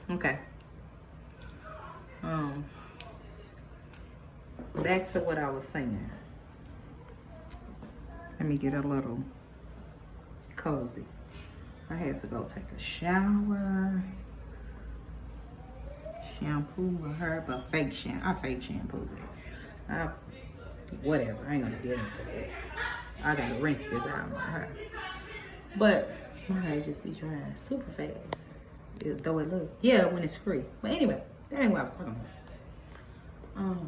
Okay. Back to what I was saying. Let me get a little cozy. I had to go take a shower, shampoo my hair, but fake shampoo. I fake shampooed it. Whatever, I ain't gonna get into that. I gotta rinse this out of my hair. But my hair just be drying super fast. Though it look, yeah, when it's free. But anyway, that ain't what I was talking about.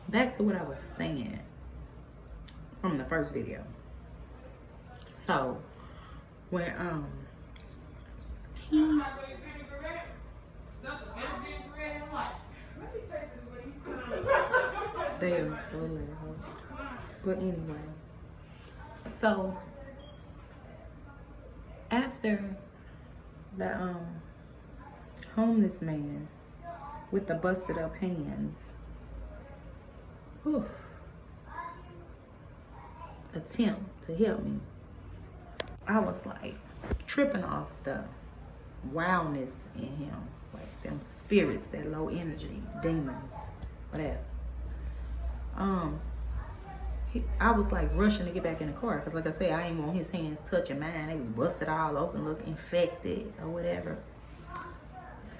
Back to what I was saying from the first video. So when he they are so loud. But anyway, so after the homeless man with the busted up hands attempt to help me, I was like tripping off the wildness in him, like them spirits, that low energy, demons, whatever. I was like rushing to get back in the car because, like I said, I ain't want his hands touching mine. It was busted all open, look infected or whatever.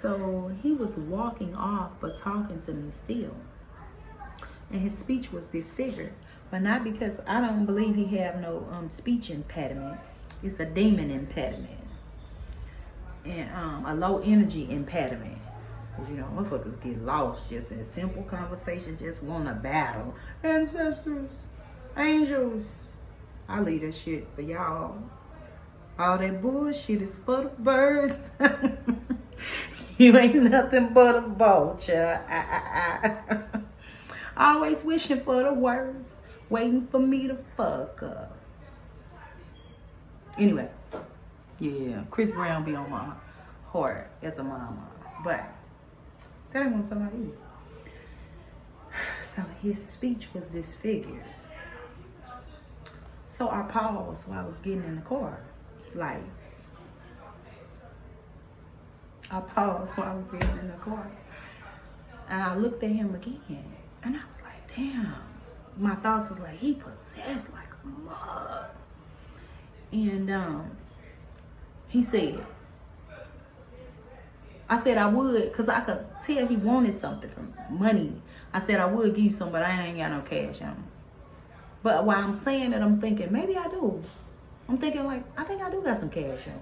So he was walking off but talking to me still, and his speech was disfigured, but not because I don't believe he have no speech impediment. It's a demon impediment and a low energy impediment. You know, motherfuckers get lost just in simple conversation, just want to battle. Ancestors, angels. I leave that shit for y'all. All that bullshit is for the birds. You ain't nothing but a vulture. Always wishing for the worst, waiting for me to fuck up. Anyway, yeah, Chris Brown be on my heart as a mama, but that ain't what I'm talking about either. So his speech was disfigured. So I paused while I was getting in the car. Like, I paused while I was getting in the car. And I looked at him again. And I was like, damn. My thoughts was like, he possessed like a mug. And he said, I said I would, because I could tell he wanted something from money. I said I would give you some, but I ain't got no cash on me. But while I'm saying it, I'm thinking, maybe I do. I'm thinking like, I think I do got some cash on me.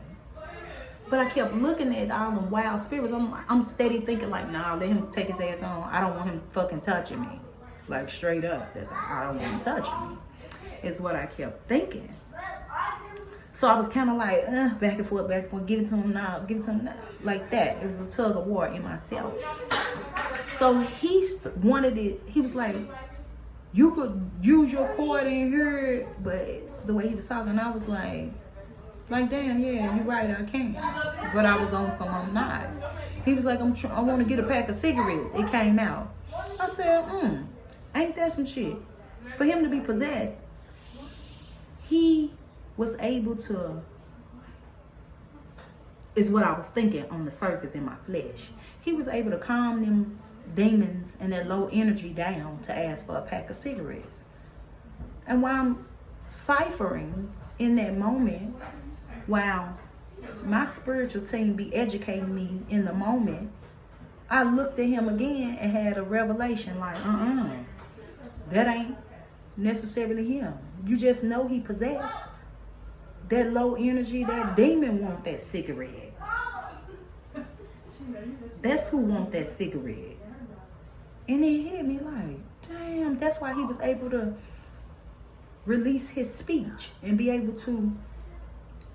But I kept looking at all them wild spirits. I'm steady thinking like, nah, let him take his ass on. I don't want him fucking touching me. Like straight up. I don't want him touching me. Is what I kept thinking. So I was kind of like, back and forth, give it to him now, give it to him now. Like that. It was a tug of war in myself. So he wanted it, he was like, you could use your cord in here, but the way he was talking, I was like, damn, yeah, you're right, I can. But I was on some, I'm not. He was like, I want to get a pack of cigarettes. It came out. I said, ain't that some shit? For him to be possessed, he was able to, is what I was thinking on the surface in my flesh. He was able to calm them demons and that low energy down to ask for a pack of cigarettes. And while I'm ciphering in that moment, while my spiritual team be educating me in the moment, I looked at him again and had a revelation like, that ain't necessarily him. You just know he possessed. That low energy, that demon want that cigarette. That's who want that cigarette. And it hit me like, damn, that's why he was able to release his speech and be able to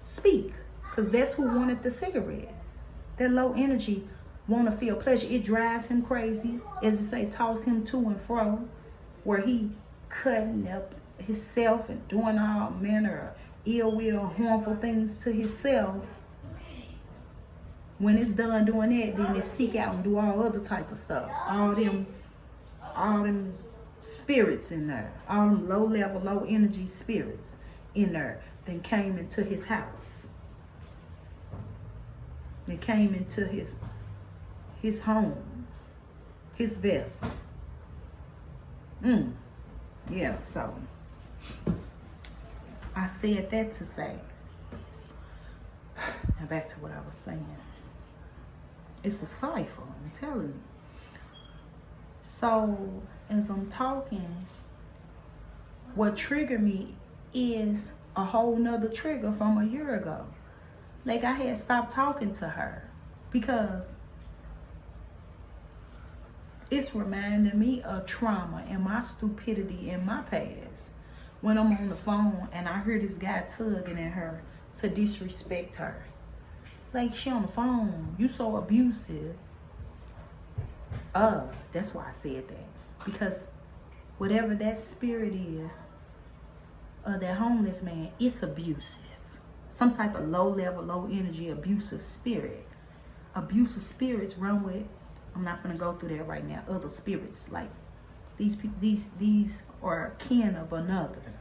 speak. Because that's who wanted the cigarette. That low energy want to feel pleasure. It drives him crazy. As I say, toss him to and fro. Where he cutting up himself and doing all manner of ill will, harmful things to himself. When it's done doing that, then it seek out and do all other type of stuff. All them spirits in there, all them low level, low energy spirits in there, then came into his house. They came into his his home, his vessel. Yeah, so I said that to say, now back to what I was saying. It's a cipher, I'm telling you. So as I'm talking, what triggered me is a whole nother trigger from a year ago. Like, I had stopped talking to her because it's reminding me of trauma and my stupidity in my past. When I'm on the phone and I hear this guy tugging at her to disrespect her. Like, she on the phone, you so abusive. That's why I said that. Because whatever that spirit is, that homeless man, it's abusive. Some type of low level, low energy, abusive spirit. Abusive spirits run with, I'm not gonna go through that right now, other spirits. Like, these people, these are kin of another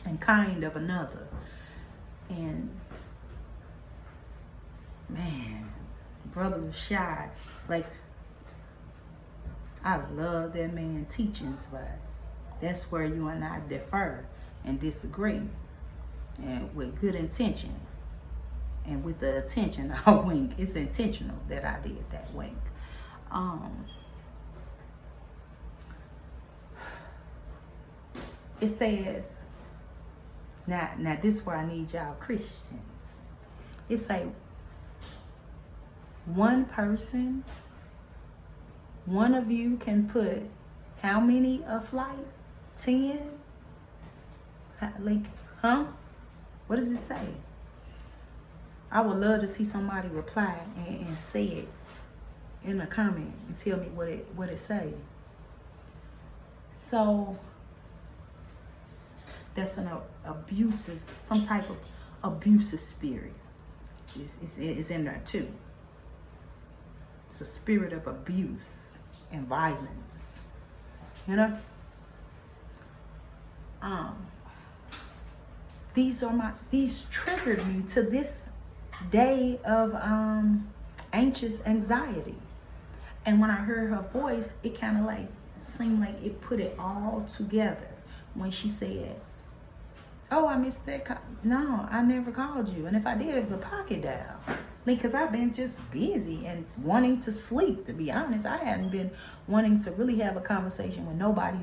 and kind of another. And man, Brother Rashad, like, I love that man's teachings, but that's where you and I differ and disagree, and with good intention. And with the attention, I wink. It's intentional that I did that wink. It says, now this is where I need y'all Christians. It say, one person, one of you can put how many a flight? 10? Like, huh? What does it say? I would love to see somebody reply and say it in a comment and tell me what it say. So that's an abusive, some type of abusive spirit is in there too. It's a spirit of abuse and violence, you know. These triggered me to this day of anxious anxiety. And when I heard her voice, it kind of like seemed like it put it all together when she said, oh, I missed that call. No, I never called you. And if I did, it was a pocket dial. Because I've been just busy and wanting to sleep, to be honest. I hadn't been wanting to really have a conversation with nobody,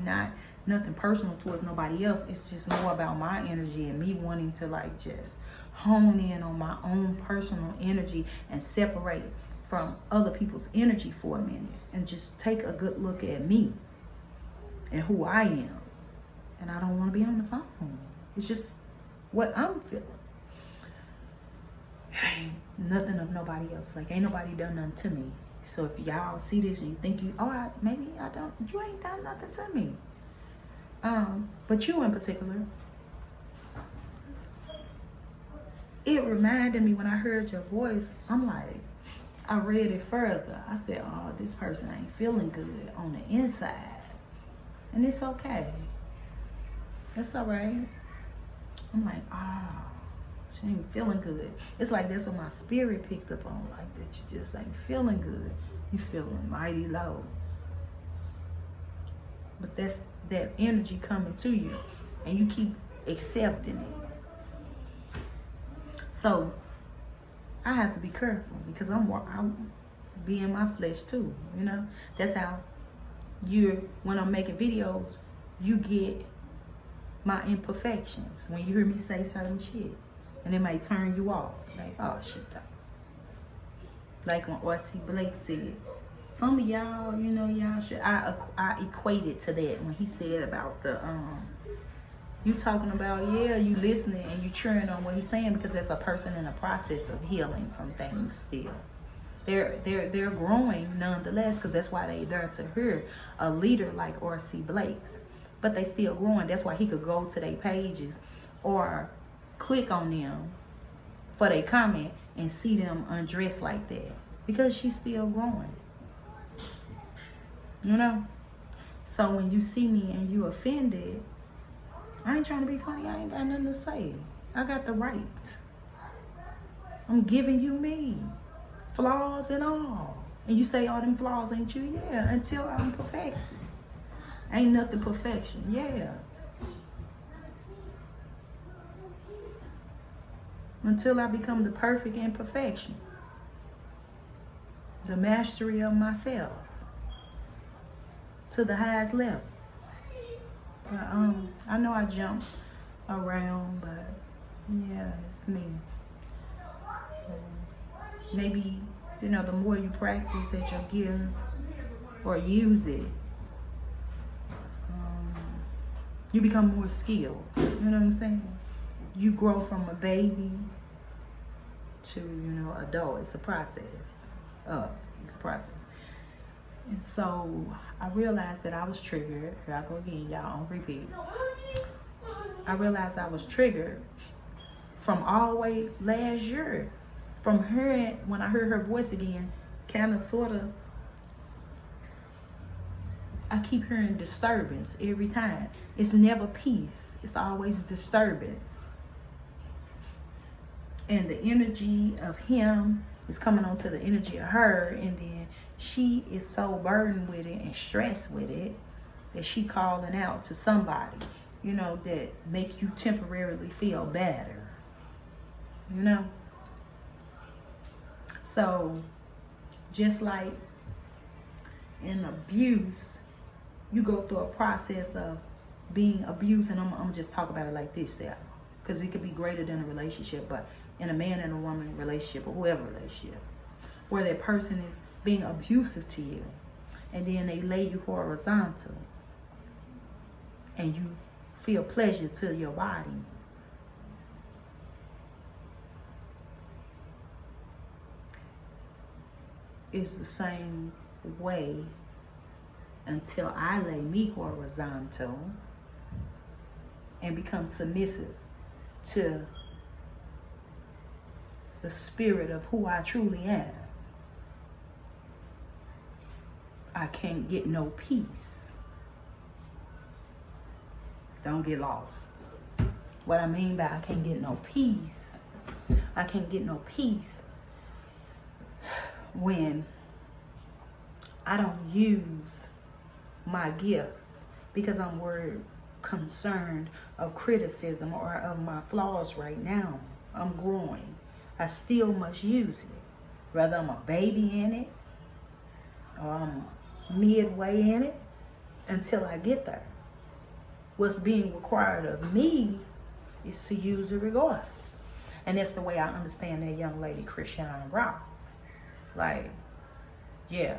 nothing personal towards nobody else. It's just more about my energy and me wanting to like just hone in on my own personal energy and separate from other people's energy for a minute and just take a good look at me and who I am. And I don't want to be on the phone. It's just what I'm feeling. Ain't nothing of nobody else. Like, ain't nobody done nothing to me. So if y'all see this and you think maybe I don't, you ain't done nothing to me. But you in particular, it reminded me when I heard your voice, I'm like, I read it further. I said, oh, this person ain't feeling good on the inside. And it's okay. That's all right. I'm like, oh, she ain't feeling good. It's like that's what my spirit picked up on, like that you just ain't feeling good. You feeling mighty low. But that's that energy coming to you and you keep accepting it. So I have to be careful because I'm be in my flesh too, you know. That's how when I'm making videos, you get my imperfections when you hear me say certain shit, and it may turn you off. Like, oh shit, like when R.C. Blake said, some of y'all, you know, y'all should. I equated to that when he said about the you talking about, yeah, you listening and you cheering on what he's saying because there's a person in the process of healing from things still. They're growing nonetheless because that's why they're there to hear a leader like R.C. Blake's. But they still growing. That's why he could go to their pages or click on them for their comment and see them undressed like that. Because she's still growing. You know? So when you see me and you offended, I ain't trying to be funny. I ain't got nothing to say. I got the right. I'm giving you me. Flaws and all. And you say all them flaws ain't you? Yeah, until I'm perfected. Ain't nothing perfection. Yeah. Until I become the perfect imperfection. The mastery of myself. To the highest level. I know I jump around, but yeah, it's me. Maybe, you know, the more you practice at your gift or use it, you become more skilled. You know what I'm saying? You grow from a baby to, you know, adult. It's a process. It's a process. And so I realized that I was triggered. Here I go again, y'all, on repeat. I realized I was triggered from all the way last year. From her, when I heard her voice again, kind of, sort of, I keep hearing disturbance every time. It's never peace. It's always disturbance. And the energy of him is coming onto the energy of her, and then she is so burdened with it and stressed with it that she calling out to somebody, you know, that make you temporarily feel better, you know? So, just like in abuse, you go through a process of being abused, and I'm gonna just talk about it like this, yeah, because it could be greater than a relationship, but in a man and a woman relationship, or whoever relationship, where that person is being abusive to you, and then they lay you horizontal, and you feel pleasure to your body. It's the same way until I lay me horizontal and become submissive to the spirit of who I truly am. I can't get no peace. Don't get lost. What I mean by I can't get no peace, I can't get no peace when I don't use my gift because I'm worried, concerned of criticism or of my flaws right now. I'm growing. I still must use it. Whether I'm a baby in it or I'm midway in it, until I get there. What's being required of me is to use it regardless. And that's the way I understand that young lady, Christiana Brown. Like, yeah,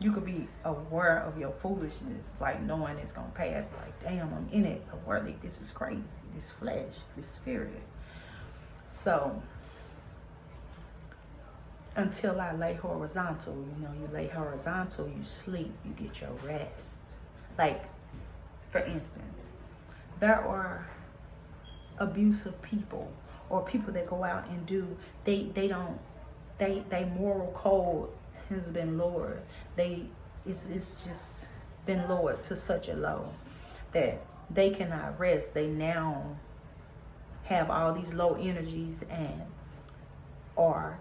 you could be aware of your foolishness, like knowing it's gonna pass, like, damn, I'm in it, aware, like, this is crazy, this flesh, this spirit. So, until I lay horizontal, you know, you lay horizontal, you sleep, you get your rest. Like, for instance, there are abusive people or people that go out and do, they moral code has been lowered. It's just been lowered to such a low that they cannot rest. They now have all these low energies and are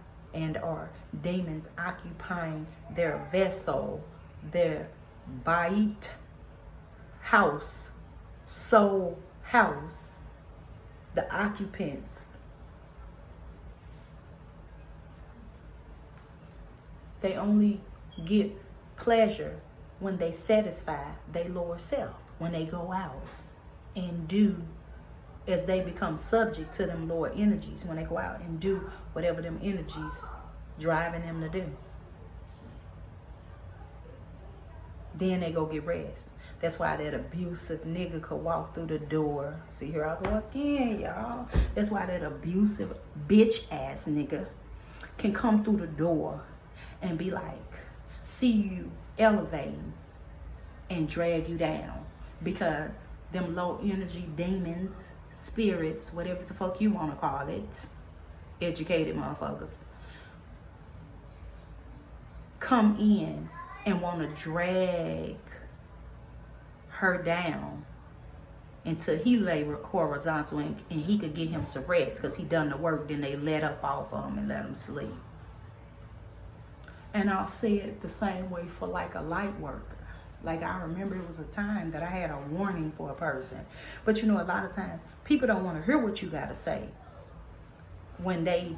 demons occupying their vessel, their bait house, soul house, the occupants. They only get pleasure when they satisfy their lower self, when they go out and do, as they become subject to them lower energies, when they go out and do whatever them energies driving them to do. Then they go get rest. That's why that abusive nigga could walk through the door. See, here I go again, y'all. That's why that abusive bitch ass nigga can come through the door and be like, see you elevating and drag you down, because them low energy demons, spirits, whatever the fuck you want to call it, educated motherfuckers, come in and want to drag her down until he lay horizontal and he could get him some rest because he done the work. Then they let up off of him and let him sleep. And I'll say it the same way for like a light worker. Like I remember it was a time that I had a warning for a person. But you know, a lot of times people don't want to hear what you got to say when they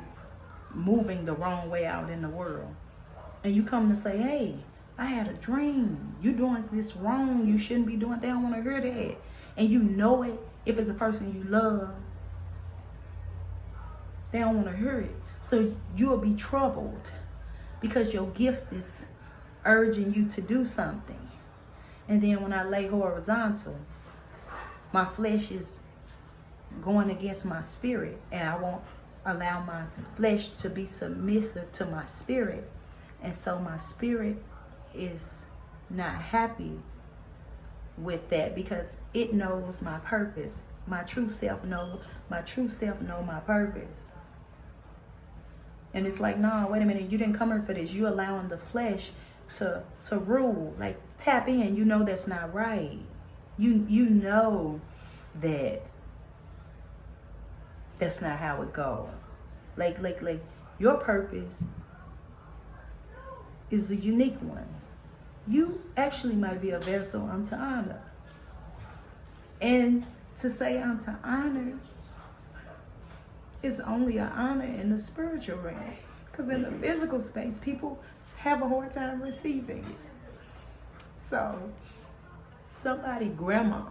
moving the wrong way out in the world. And you come to say, hey, I had a dream. You doing this wrong. You shouldn't be doing. They don't want to hear that. And you know it. If it's a person you love, they don't want to hear it. So you'll be troubled because your gift is urging you to do something. And then when I lay horizontal, my flesh is going against my spirit, and I won't allow my flesh to be submissive to my spirit. And so my spirit is not happy with that because it knows my purpose. My true self know my purpose. And it's like, nah, wait a minute, you didn't come here for this. You allowing the flesh to rule. Like, tap in. You know that's not right. You know that that's not how it goes. Like your purpose is a unique one. You actually might be a vessel unto honor. And to say unto honor is only an honor in the spiritual realm. Because in the physical space, people have a hard time receiving it. So, somebody grandma,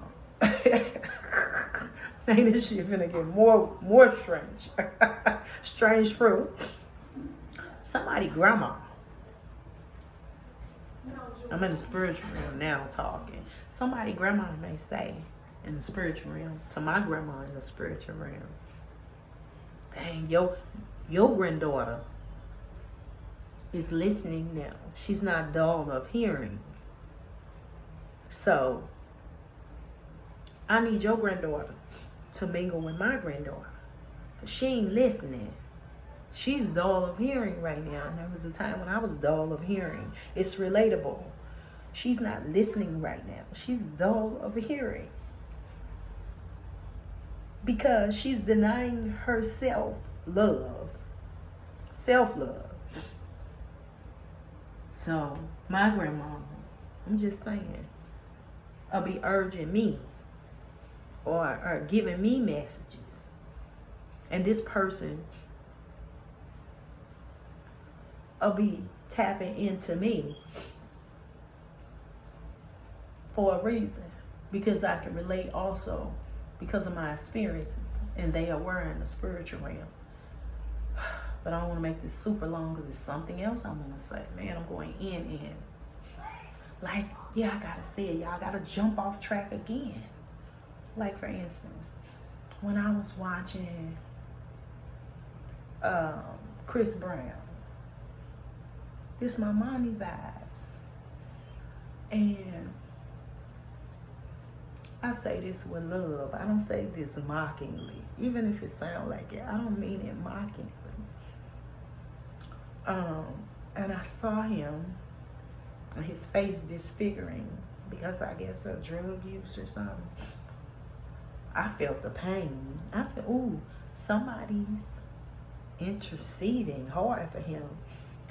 ain't this shit finna get more strange. Strange fruit. Somebody grandma. I'm in the spiritual realm now talking. Somebody grandma may say in the spiritual realm to my grandma in the spiritual realm, dang, your granddaughter is listening now. She's not dull of hearing. So I need your granddaughter to mingle with my granddaughter. Cause she ain't listening. She's dull of hearing right now. And there was a time when I was dull of hearing. It's relatable. She's not listening right now. She's dull of hearing. Because she's denying herself love. Self-love. So, my grandma, I'm just saying, will be urging me or giving me messages. And this person will be tapping into me for a reason. Because I can relate also because of my experiences. And they are in the spiritual realm. But I don't want to make this super long because it's something else I want to say. Man, I'm going in. Like, yeah, I got to say it. Y'all got to jump off track again. Like, for instance, when I was watching Chris Brown, this my mommy vibes. And I say this with love. I don't say this mockingly. Even if it sounds like it, I don't mean it mockingly. And I saw him, and his face disfiguring because I guess of drug use or something. I felt the pain. I said, ooh, somebody's interceding hard for him.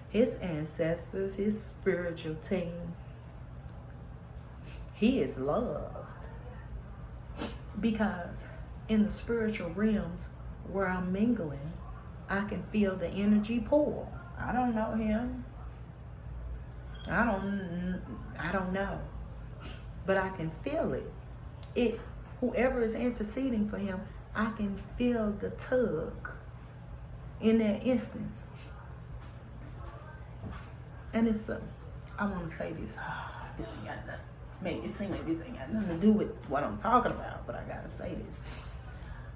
His ancestors, his spiritual team. He is loved. Because in the spiritual realms where I'm mingling, I can feel the energy pull. I don't know him. I don't know. But I can feel it. Whoever is interceding for him, I can feel the tug in that instance. And it's I want to say this. This ain't got nothing. It seems like this ain't got nothing to do with what I'm talking about, but I gotta say this.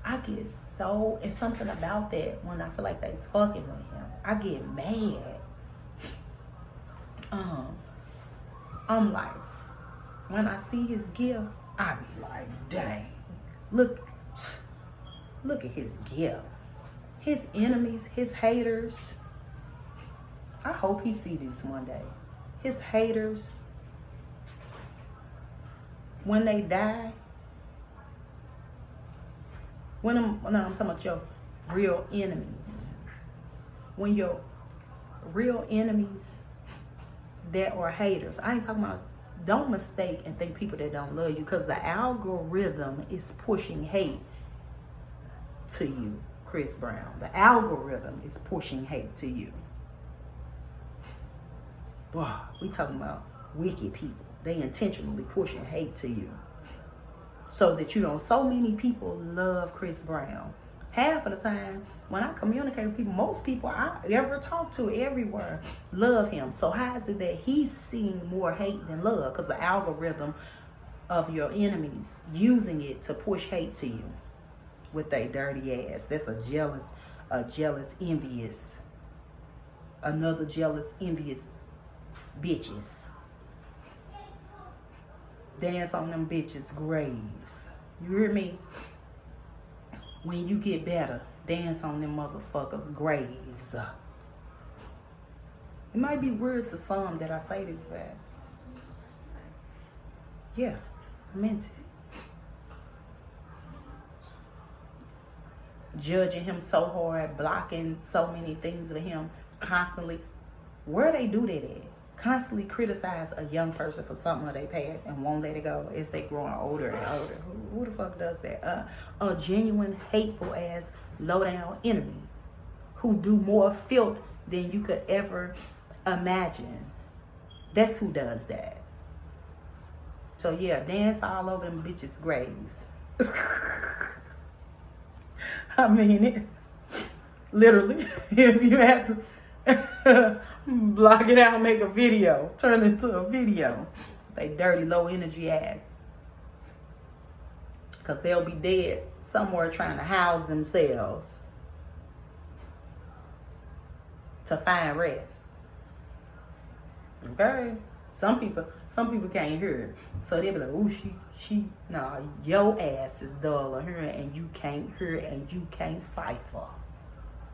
I get so, it's something about that when I feel like they fucking with him. I get mad. I'm like, when I see his gift, I be like, dang, look at his gift. His enemies, his haters. I hope he see this one day. His haters, when they die, I'm talking about your real enemies. When your real enemies that are haters. I ain't talking about, don't mistake and think people that don't love you, because the algorithm is pushing hate to you, Chris Brown. The algorithm is pushing hate to you. Boy, we talking about wicked people. They intentionally pushing hate to you. So that you don't, so many people love Chris Brown. Half of the time, when I communicate with people, most people I ever talk to everywhere love him. So how is it that he's seeing more hate than love? Because the algorithm of your enemies using it to push hate to you with their dirty ass. That's a jealous, envious, another jealous, envious bitches. Dance on them bitches' graves. You hear me? When you get better, dance on them motherfuckers' graves. It might be weird to some that I say this, but yeah, I meant it. Judging him so hard, blocking so many things of him constantly. Where they do that at? Constantly criticize a young person for something of their past and won't let it go as they growing older and older. Who the fuck does that? A genuine, hateful ass, low down enemy who do more filth than you could ever imagine. That's who does that. So yeah, dance all over them bitches' graves. I mean it. Literally. If you had to block it out, make a video, turn it into a video. They dirty, low energy ass. Because they'll be dead somewhere trying to house themselves to find rest. Okay? Some people can't hear it. So they'll be like, oh, nah, your ass is dull of hearing and you can't hear and you can't cipher.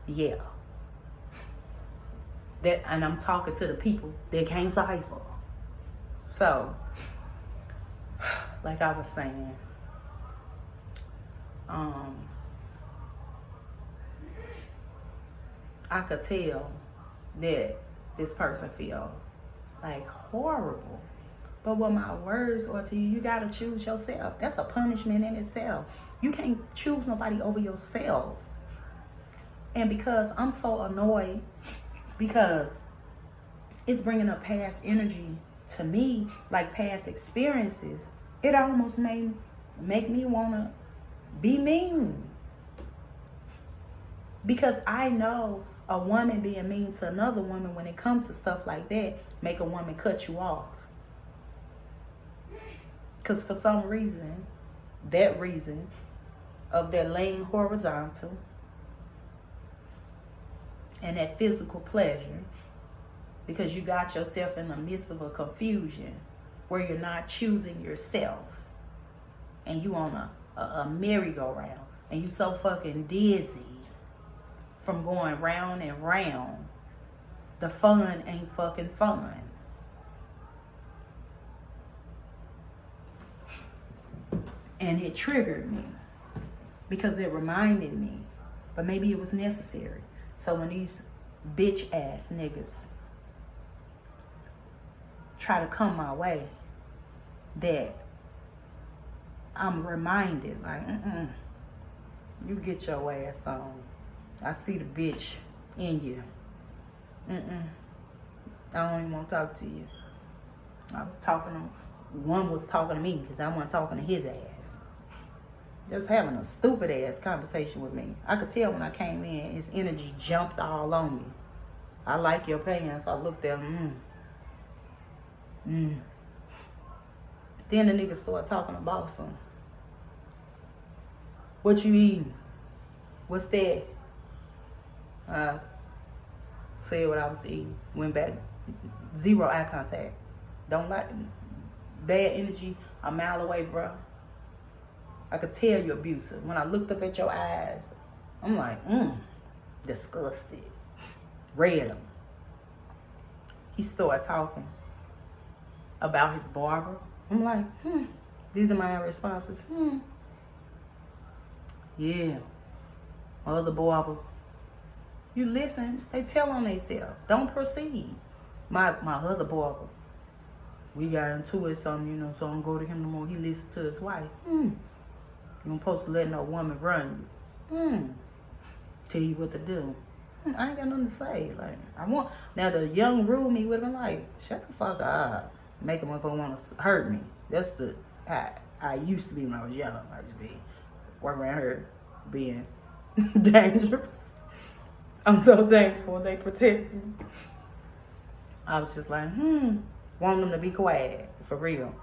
Yeah. That, and I'm talking to the people that can't cipher. So, like I was saying, I could tell that this person feel like horrible. But what my words are to you, you gotta choose yourself. That's a punishment in itself. You can't choose nobody over yourself. And because I'm so annoyed, because it's bringing up past energy to me, like past experiences, it almost make me wanna be mean. Because I know a woman being mean to another woman, when it comes to stuff like that, make a woman cut you off. Because for some reason, that reason of that laying horizontal and that physical pleasure, because you got yourself in the midst of a confusion where you're not choosing yourself and you on a merry-go-round and you so fucking dizzy from going round and round. The fun ain't fucking fun. And it triggered me because it reminded me, but maybe it was necessary. So when these bitch ass niggas try to come my way, that I'm reminded, like, you get your ass on. I see the bitch in you. I don't even want to talk to you. One was talking to me because I wasn't talking to his ass. Just having a stupid ass conversation with me. I could tell when I came in, his energy jumped all on me. I like your pants. I looked at him. Then the nigga started talking about some. What you eating? What's that? I said what I was eating. Went back. Zero eye contact. Don't like bad energy. A mile away, bro. I could tell you're abusive. When I looked up at your eyes, I'm like, disgusted. Read them. He started talking about his barber. I'm like, these are my responses. Yeah. Other barber. You listen, they tell on themselves. Don't proceed. My other barber, we got into it something, you know, so I don't go to him no more. He listens to his wife. You don't supposed to let no woman run you. Tell you what to do. I ain't got nothing to say. Like, I want, now the young Rue me would have been like, shut the fuck up. Make a motherfucker want to hurt me. That's the, I used to be when I was young. I used to be walking around here being dangerous. I'm so thankful they protect me. I was just like, want them to be quiet, for real.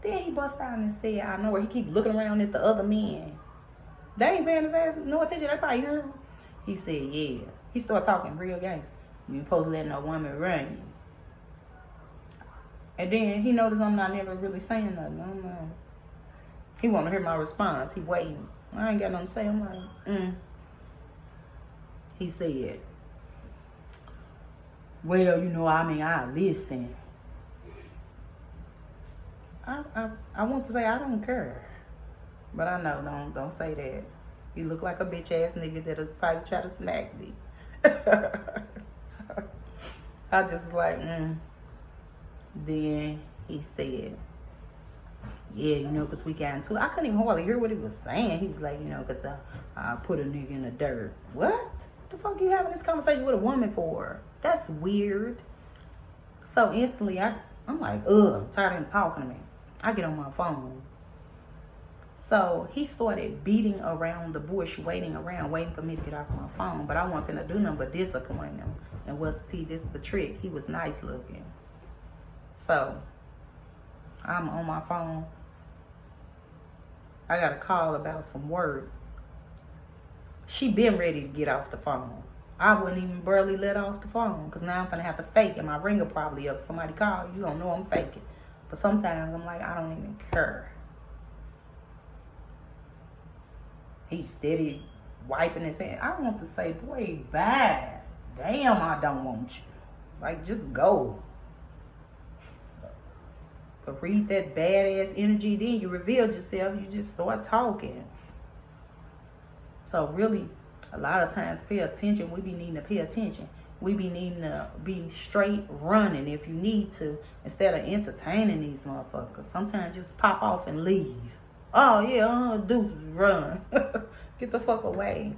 Then he bust out and said, I know where he keep looking around at the other men. They ain't paying his ass no attention. They probably hear him. He said, yeah. He started talking real gangster. You ain't supposed to let no woman run you. And then he noticed I'm not never really saying nothing. I'm like, he want to hear my response. He waiting. I ain't got nothing to say. I'm like, He said, well, you know, I mean, I listen. I want to say I don't care. But I know, don't say that. You look like a bitch ass nigga that'll probably try to smack me. So I just was like, Then he said, yeah, you know, because we got into it. I couldn't even hardly hear what he was saying. He was like, you know, because I put a nigga in the dirt. What the fuck you having this conversation with a woman for? That's weird. So instantly, I'm like, I'm tired of him talking to me. I get on my phone. So he started beating around the bush, waiting for me to get off my phone. But I wasn't finna do nothing but disappoint him. And see, this is the trick. He was nice looking. So I'm on my phone. I got a call about some work. She been ready to get off the phone. I wouldn't even barely let off the phone because now I'm finna have to fake it. My ringer probably up. Somebody call, you don't know I'm faking. But sometimes I'm like, I don't even care. He's steady wiping his hand. I want to say, boy, bad. Damn, I don't want you. Like, just go. But read that badass energy, then you revealed yourself. You just start talking. So really, a lot of times, pay attention. We be needing to pay attention. We be needing to be straight running if you need to, instead of entertaining these motherfuckers. Sometimes just pop off and leave. Oh yeah, deuces, run. Get the fuck away.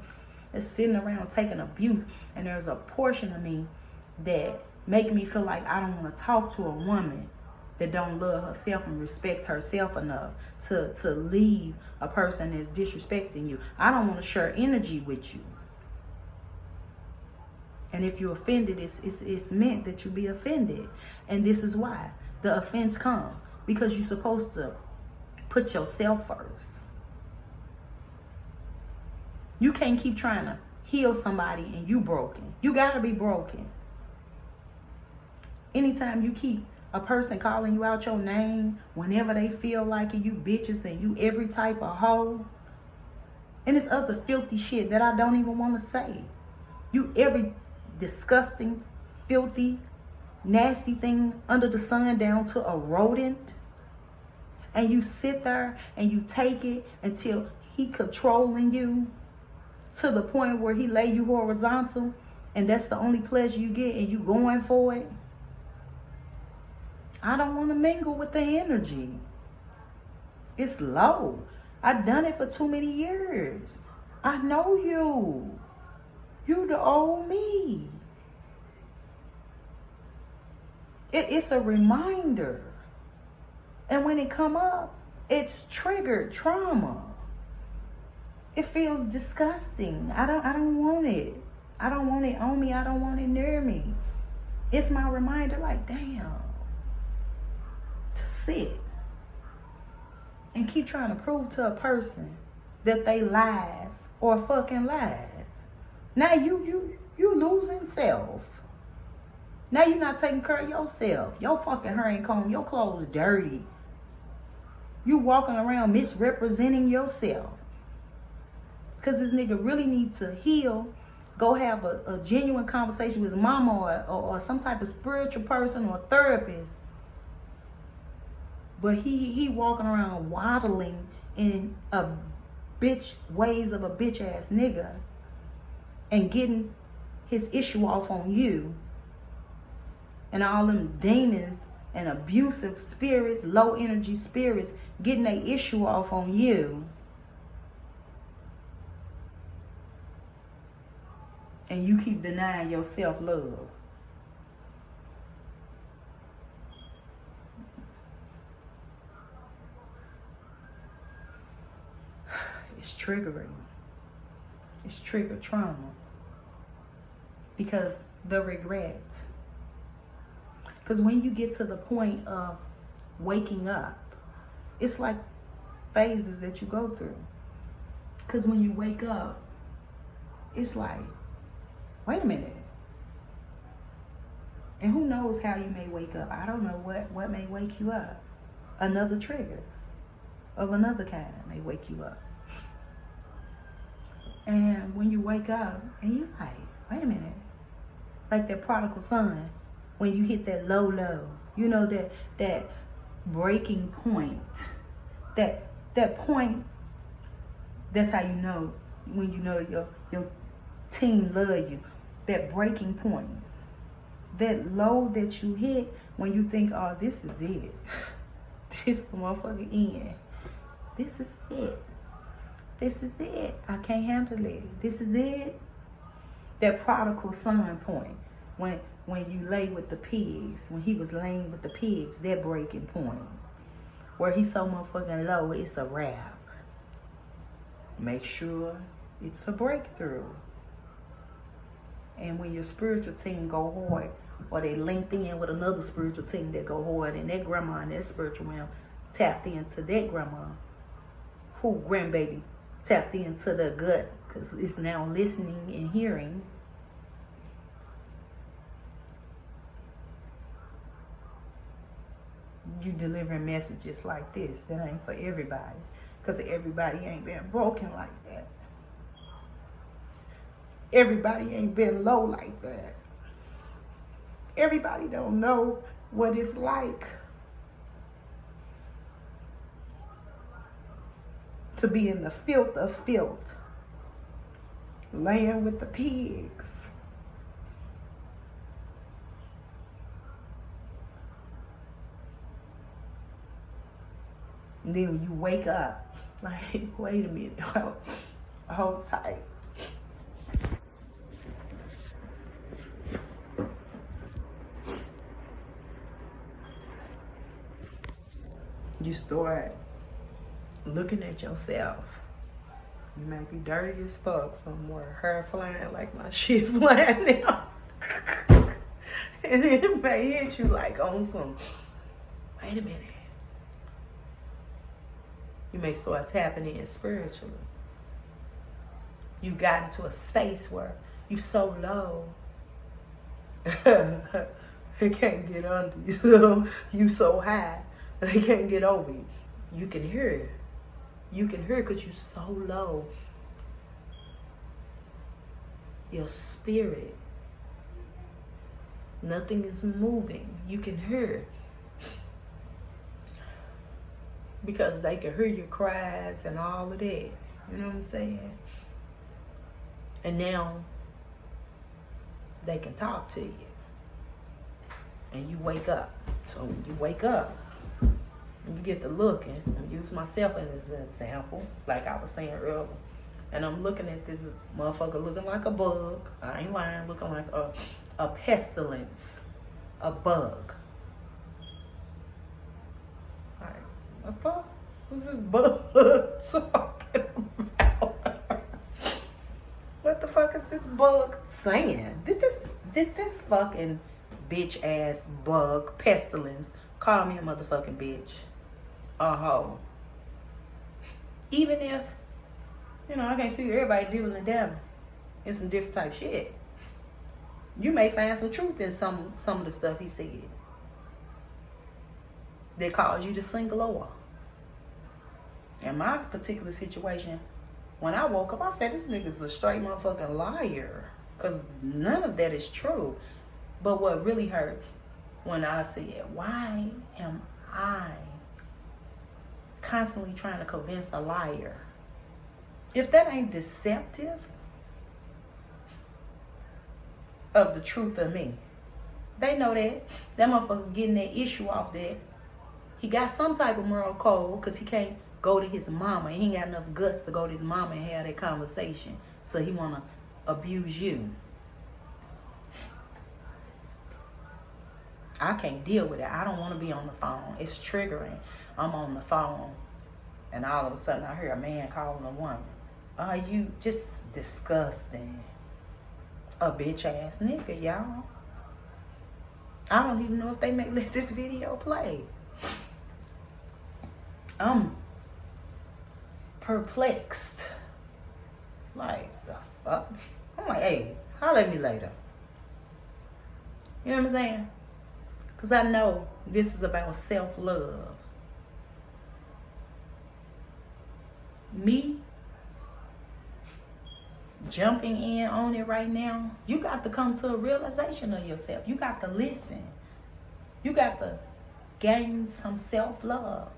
It's sitting around taking abuse. And there's a portion of me that make me feel like I don't want to talk to a woman that don't love herself and respect herself enough to leave a person that's disrespecting you. I don't want to share energy with you. And if you're offended, it's meant that you be offended. And this is why the offense comes. Because you're supposed to put yourself first. You can't keep trying to heal somebody and you broken. You gotta be broken. Anytime you keep a person calling you out your name, whenever they feel like it, you bitches and you every type of hoe. And it's other filthy shit that I don't even want to say. You every disgusting, filthy, nasty thing under the sun down to a rodent. And you sit there and you take it until he controlling you to the point where he lay you horizontal and that's the only pleasure you get and you going for it. I don't want to mingle with the energy. It's low. I've done it for too many years. I know you. You the old me. It's a reminder. And when it come up, it's triggered trauma. It feels disgusting. I don't want it. I don't want it on me. I don't want it near me. It's my reminder like, damn. To sit and keep trying to prove to a person that they lies or fucking lies. Now you losing self. Now you're not taking care of yourself. Your fucking hair ain't combed. Your clothes dirty. You walking around misrepresenting yourself. Because this nigga really needs to heal. Go have a genuine conversation with his mama or some type of spiritual person or therapist. But he walking around waddling in a bitch ways of a bitch ass nigga and getting his issue off on you. and all them demons and abusive spirits, low energy spirits getting their issue off on you. And you keep denying yourself love. It's triggering. It's trigger trauma. Because the regret. Because when you get to the point of waking up, it's like phases that you go through. Because when you wake up, it's like, wait a minute. And who knows how you may wake up. I don't know what may wake you up. Another trigger of another kind may wake you up. And when you wake up and you're like, wait a minute. Like that prodigal son, when you hit that low, you know, that breaking point. That point, that's how you know when you know your team love you. That breaking point. That low that you hit when you think, oh, this is it. This is the motherfucking end. This is it. This is it. I can't handle it. This is it. That prodigal son point. When you lay with the pigs. When he was laying with the pigs. That breaking point. Where he's so motherfucking low, it's a wrap. Make sure it's a breakthrough. And when your spiritual team go hard, or they linked in with another spiritual team that go hard, and that grandma in that spiritual realm tapped into that grandma, who grandbaby tapped into the gut, because it's now listening and hearing. You delivering messages like this that ain't for everybody, because everybody ain't been broken like that. Everybody ain't been low like that. Everybody don't know what it's like to be in the filth of filth, laying with the pigs. And then when you wake up, like, wait a minute, hold tight. You start looking at yourself. You might be dirty as fuck somewhere, hair flying like my shit flying now. And it may hit you like on some, wait a minute. You may start tapping in spiritually. You got into a space where you so low. It can't get under you. So you so high. They can't get over you. You can hear it. You can hear it because you're so low. Your spirit. Nothing is moving. You can hear it. Because they can hear your cries and all of that. You know what I'm saying? And now they can talk to you. And you wake up. So when you wake up, you get to looking. I use myself as an example, like I was saying earlier. And I'm looking at this motherfucker looking like a bug. I ain't lying, looking like a pestilence, a bug. Like, what the fuck was this bug talking about? What the fuck is this bug saying? Did this fucking bitch ass bug, pestilence, call me a motherfucking bitch? A hoe. Even if, you know, I can't speak to everybody dealing with the devil. It's some different type shit. You may find some truth in some of the stuff he said. That caused you to sink lower. In my particular situation, when I woke up, I said, this nigga's a straight motherfucking liar. Because none of that is true. But what really hurt when I said, why am I constantly trying to convince a liar? If that ain't deceptive of the truth of me, They know that. That motherfucker getting that issue off that. He got some type of moral code because he can't go to his mama. He ain't got enough guts to go to his mama and have that conversation. So he want to abuse you. I can't deal with it. I don't want to be on the phone. It's triggering. I'm on the phone and all of a sudden I hear a man calling a woman. Are you just disgusting? A bitch ass nigga, y'all. I don't even know if they may let this video play. I'm perplexed. Like, the fuck? I'm like, hey, holler at me later. You know what I'm saying? Because I know this is about self-love. Me jumping in on it right now, you got to come to a realization of yourself. You got to listen. You got to gain some self-love.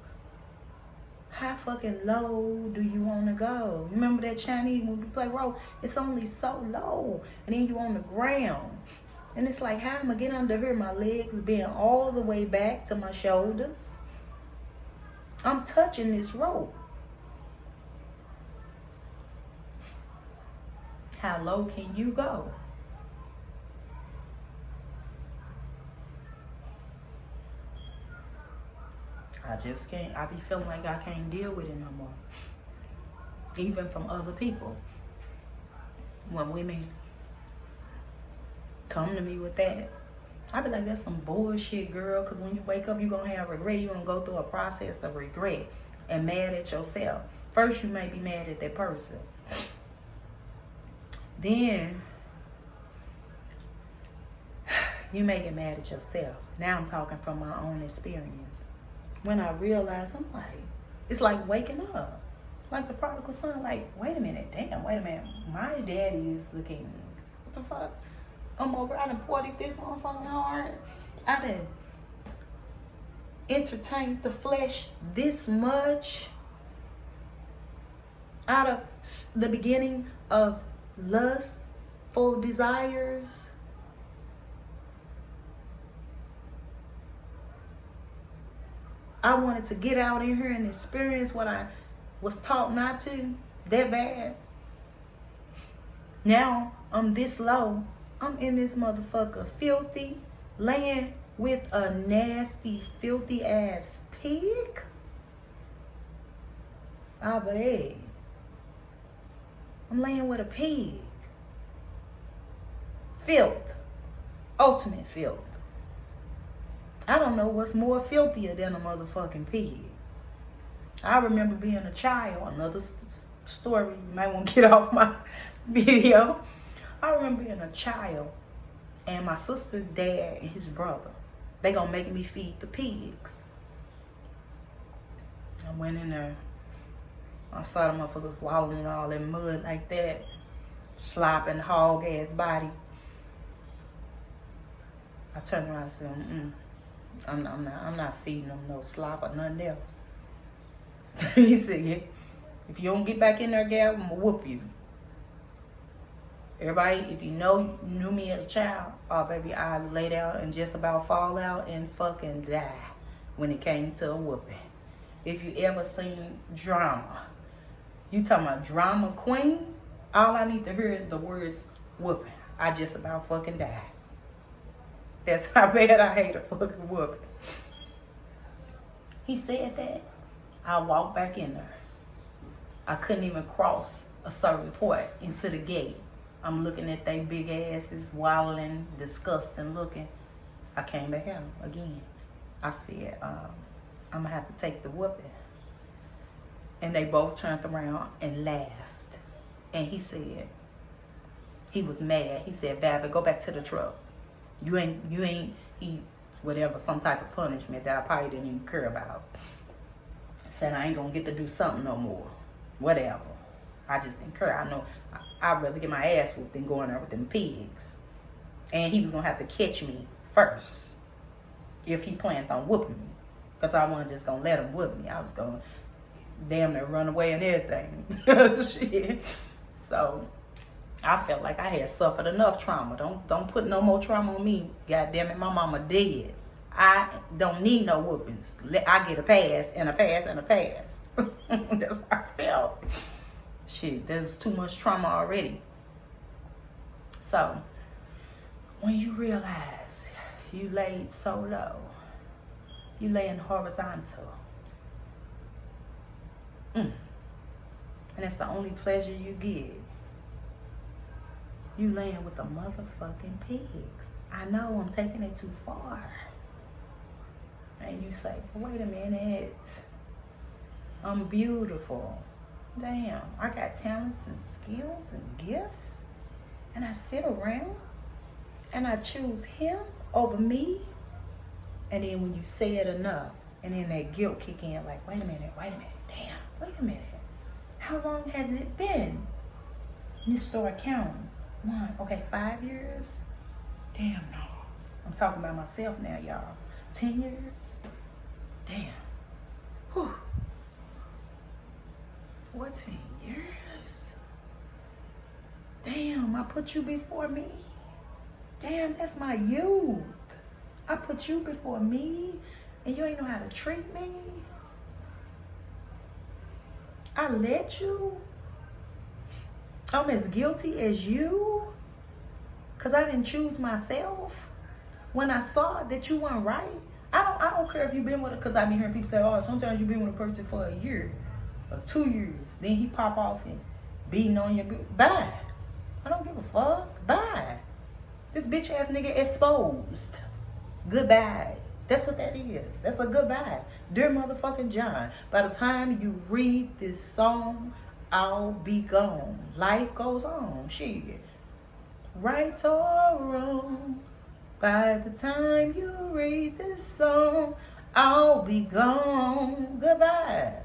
How fucking low do you want to go? Remember that Chinese movie play role? It's only so low. And then you on the ground. And it's like, how am I get under here? My legs being all the way back to my shoulders. I'm touching this rope. How low can you go? I just can't. I be feeling like I can't deal with it no more. Even from other people. When women come to me with that, I be like, that's some bullshit, girl. Because when you wake up, you're going to have regret. You're going to go through a process of regret and mad at yourself. First, you may be mad at that person. Then, you may get mad at yourself. Now I'm talking from my own experience. When I realized, I'm like, it's like waking up. Like the prodigal son, like, wait a minute, damn, wait a minute. My daddy is the king. What the fuck? I'm over, I done partied this motherfucking hard. I done entertained the flesh this much. Out of the beginning of lustful desires. I wanted to get out in here and experience what I was taught not to. That bad. Now I'm this low. I'm in this motherfucker filthy, laying with a nasty, filthy ass pig. Ah, but hey, I'm laying with a pig. Filth. Ultimate filth. I don't know what's more filthier than a motherfucking pig. I remember being a child. Another story. You might want to get off my video. I remember being a child. And my sister's dad and his brother, they gonna make me feed the pigs. I went in there. I saw the motherfuckers wallowing all in mud like that. Slopping hog ass body. I turned around and said, I'm not feeding them no slop or nothing else. He said, if you don't get back in there, gal, I'm gonna whoop you. Everybody, if you knew me as a child, oh baby, I laid out and just about fall out and fucking die when it came to a whooping. If you ever seen drama, you talking about drama queen, all I need to hear is the words whooping. I just about fucking died. That's how bad I hate a fucking whooping. He said that. I walked back in there. I couldn't even cross a certain point into the gate. I'm looking at they big asses, waddling, disgusting looking. I came back out again. I said, I'm gonna have to take the whooping. And they both turned around and laughed. And he said, he was mad. He said, Babby, go back to the truck. You ain't eat whatever, some type of punishment that I probably didn't even care about. Said I ain't gonna get to do something no more. Whatever. I just didn't care. I know I'd rather get my ass whooped than going there with them pigs. And he was gonna have to catch me first if he planned on whooping me. Because I wasn't just gonna let him whoop me. I was gonna damn near run away and everything. Shit. So I felt like I had suffered enough trauma. Don't put no more trauma on me. God damn it, my mama dead. I don't need no whoopings. I get a pass and a pass and a pass. That's how I felt. Shit, there's too much trauma already. So, when you realize you laid so low, you laying horizontal. And it's the only pleasure you get. You laying with the motherfucking pigs. I know I'm taking it too far. And you say, wait a minute. I'm beautiful. Damn, I got talents and skills and gifts. And I sit around and I choose him over me. And then when you say it enough, and then that guilt kick in, like, wait a minute, damn, wait a minute. How long has it been? And you start counting. 5 years? Damn, no. I'm talking about myself now, y'all. 10 years? Damn. Whew. 14 years? Damn, I put you before me. Damn, that's my youth. I put you before me, and you ain't know how to treat me. I let you. I'm as guilty as you, because I didn't choose myself. When I saw that you weren't right, I don't care if you've been with it, because I've been hearing people say, oh, sometimes you've been with a person for a year or 2 years. Then he pop off and beating on you. Bye. I don't give a fuck. Bye. This bitch ass nigga exposed. Goodbye. That's what that is. That's a goodbye. Dear motherfucking John, by the time you read this song, I'll be gone. Life goes on. Shit. Right or wrong, by the time you read this song, I'll be gone. Goodbye.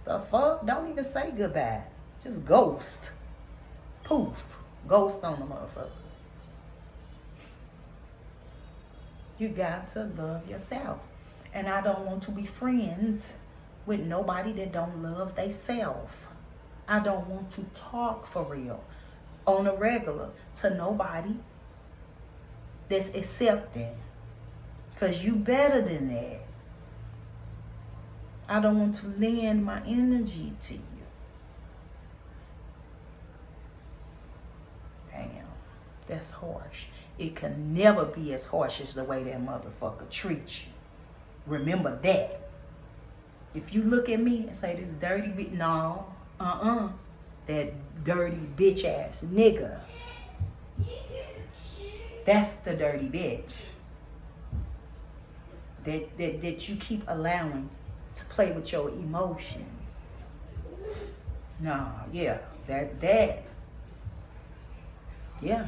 The fuck? Don't even say goodbye. Just ghost. Poof. Ghost on the motherfucker. You got to love yourself. And I don't want to be friends with nobody that don't love theyself. I don't want to talk for real on a regular to nobody that's accepting. Because you better than that. I don't want to lend my energy to you. Damn, that's harsh. It can never be as harsh as the way that motherfucker treats you. Remember that. If you look at me and say this dirty bitch, no, that dirty bitch ass nigga. That's the dirty bitch. That you keep allowing to play with your emotions. No, yeah, that. Yeah.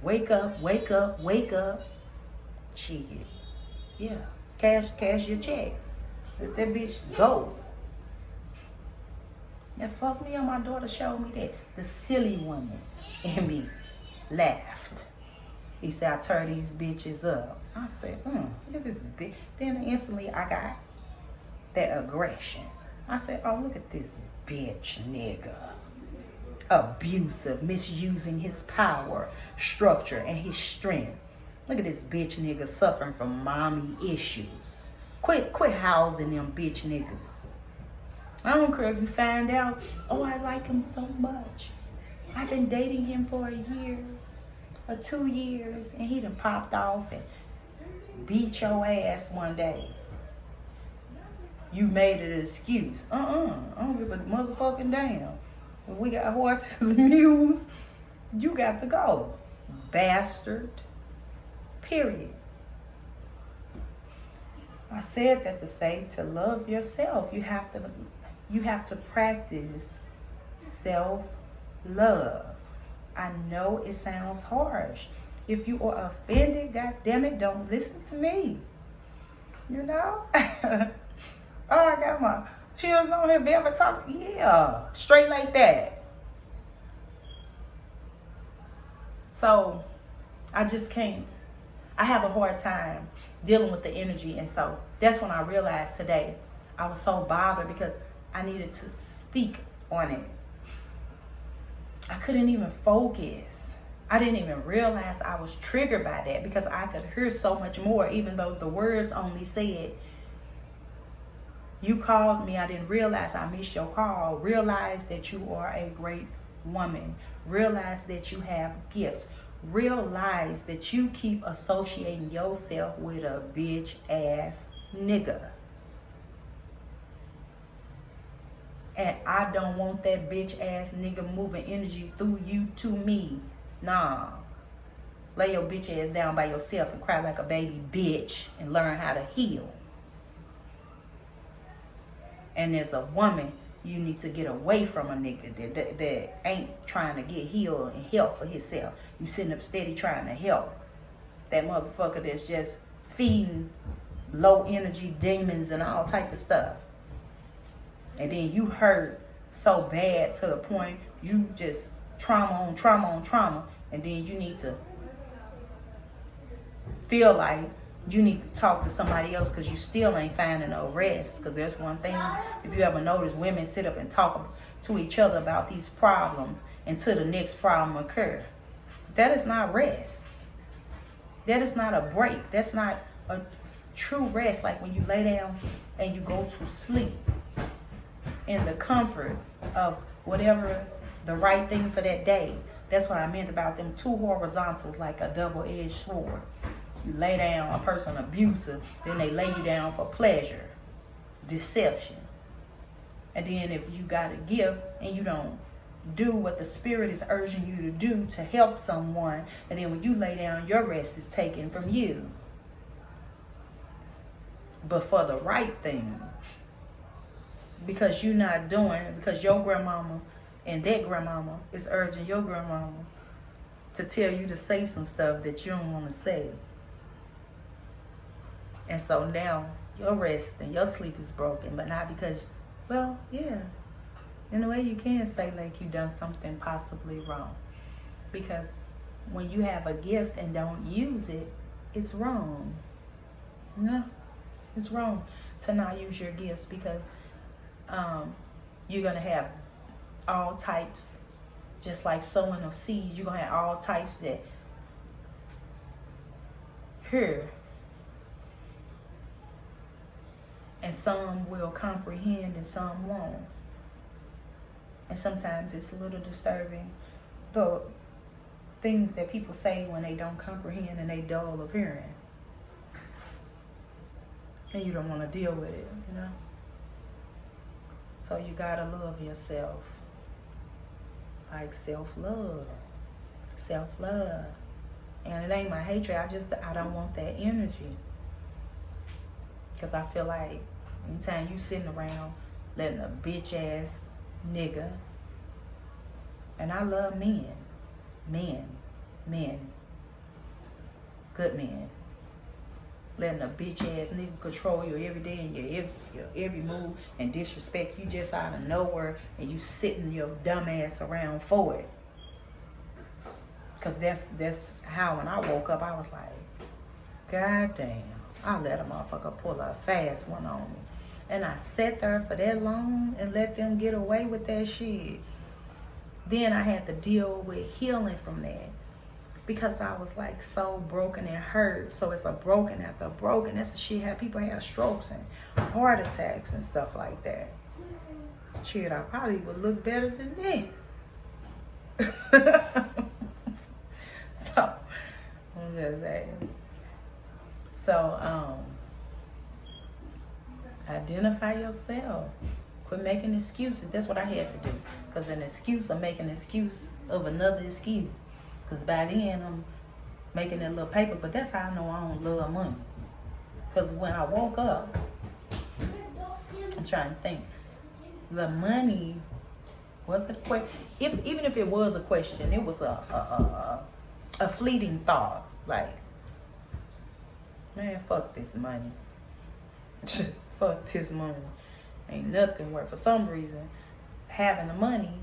Wake up. Shit. Yeah. Cash your check. Let that bitch go. Now fuck me, and my daughter showed me that. The silly woman in me laughed. He said, I tear these bitches up. I said, look at this bitch. Then instantly I got that aggression. I said, oh, look at this bitch nigga. Abusive, misusing his power, structure, and his strength. Look at this bitch nigga suffering from mommy issues. Quit housing them bitch niggas. I don't care if you find out, oh, I like him so much. I've been dating him for a year or 2 years, and he done popped off and beat your ass one day. You made it an excuse. I don't give a motherfucking damn. If we got horses and mules, you got to go. Bastard. Period. I said that to say to love yourself. You have to practice self-love. I know it sounds harsh. If you are offended, God damn it, don't listen to me. You know? Oh, I got my children on here, velvet talk. Yeah, straight like that. So, I just can't. I have a hard time dealing with the energy. And so, that's when I realized today, I was so bothered because I needed to speak on it. I couldn't even focus. I didn't even realize I was triggered by that because I could hear so much more, even though the words only said, you called me. I didn't realize I missed your call. Realize that you are a great woman. Realize that you have gifts. Realize that you keep associating yourself with a bitch ass nigga. And I don't want that bitch ass nigga moving energy through you to me. Nah. Lay your bitch ass down by yourself and cry like a baby bitch and learn how to heal. And as a woman, you need to get away from a nigga that ain't trying to get healed and help for himself. You sitting up steady trying to help. That motherfucker that's just feeding low energy demons and all type of stuff. And then you hurt so bad to the point you just trauma on trauma on trauma. And then you need to feel like you need to talk to somebody else because you still ain't finding no rest. Because there's one thing, if you ever notice, women sit up and talk to each other about these problems until the next problem occurs. That is not rest. That is not a break. That's not a true rest, like when you lay down and you go to sleep in the comfort of whatever the right thing for that day. That's what I meant about them two horizontals, like a double-edged sword. You lay down, a person abusive, then they lay you down for pleasure, deception. And then if you got a gift and you don't do what the spirit is urging you to do to help someone, and then when you lay down, your rest is taken from you. But for the right thing, because you're not doing it, because your grandmama and that grandmama is urging your grandmama to tell you to say some stuff that you don't want to say. And so now your rest and your sleep is broken, but not because, well, yeah, in a way you can say like you done something possibly wrong. Because when you have a gift and don't use it, it's wrong. No, it's wrong to not use your gifts, because you're going to have all types, just like sowing of seeds, you're going to have all types that hear. And some will comprehend and some won't. And sometimes it's a little disturbing, the things that people say when they don't comprehend and they dull of hearing. And you don't want to deal with it, you know. So you gotta love yourself. Like self-love. Self-love. And it ain't my hatred, I don't want that energy. Because I feel like anytime you sitting around letting a bitch ass nigga, and I love men, good men, letting a bitch ass nigga control you every day and your every move and disrespect you just out of nowhere, and you sitting your dumb ass around for it. Because that's how when I woke up I was like, God damn, I let a motherfucker pull a fast one on me. And I sat there for that long and let them get away with that shit. Then I had to deal with healing from that. Because I was like so broken and hurt. So it's a broken after broken. That's the shit how people have strokes and heart attacks and stuff like that. Shit, I probably would look better than that. So, I'm just saying. So, identify yourself. Quit making excuses. That's what I had to do. Because an excuse, I'm making an excuse of another excuse. Because by then, I'm making that little paper. But that's how I know I don't love money. Because when I woke up, I'm trying to think. The money was a question. Even if it was a question, it was a fleeting thought. Like, man, fuck this money. Fuck this money. Ain't nothing worth. For some reason, having the money,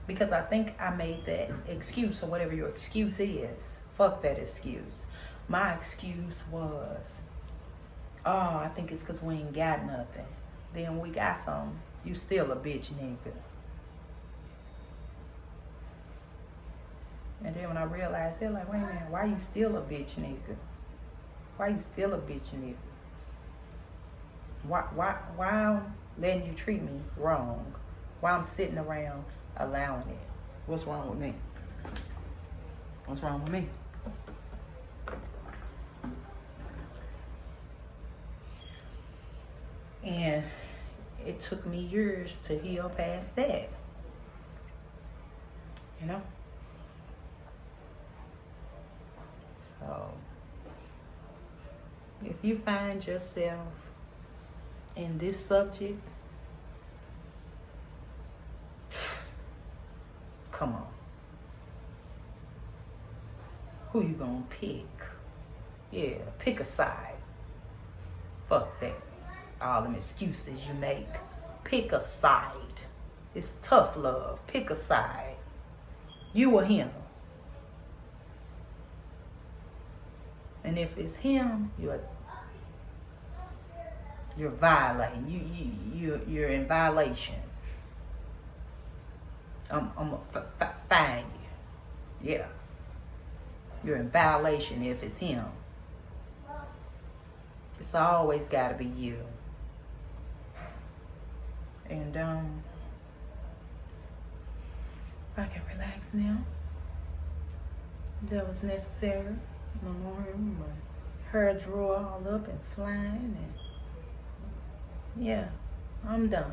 because I think I made that excuse, or whatever your excuse is. Fuck that excuse. My excuse was, oh, I think it's because we ain't got nothing. Then we got some. You still a bitch nigga. And then when I realized, they're like, wait a minute, why you still a bitch nigga? Why you still a bitch nigga? Why I'm letting you treat me wrong? Why I'm sitting around allowing it? What's wrong with me? What's wrong with me? And it took me years to heal past that. You know? So, if you find yourself in this subject, come on. Who you gonna pick? Yeah, pick a side. Fuck that. All them excuses you make. Pick a side. It's tough love. Pick a side. You or him. And if it's him, you're violating. You're in violation. I'm gonna fine you. Yeah. You're in violation if it's him. It's always gotta be you. And I can relax now. That was necessary. No more my hair drew all up and flying, and yeah, I'm done.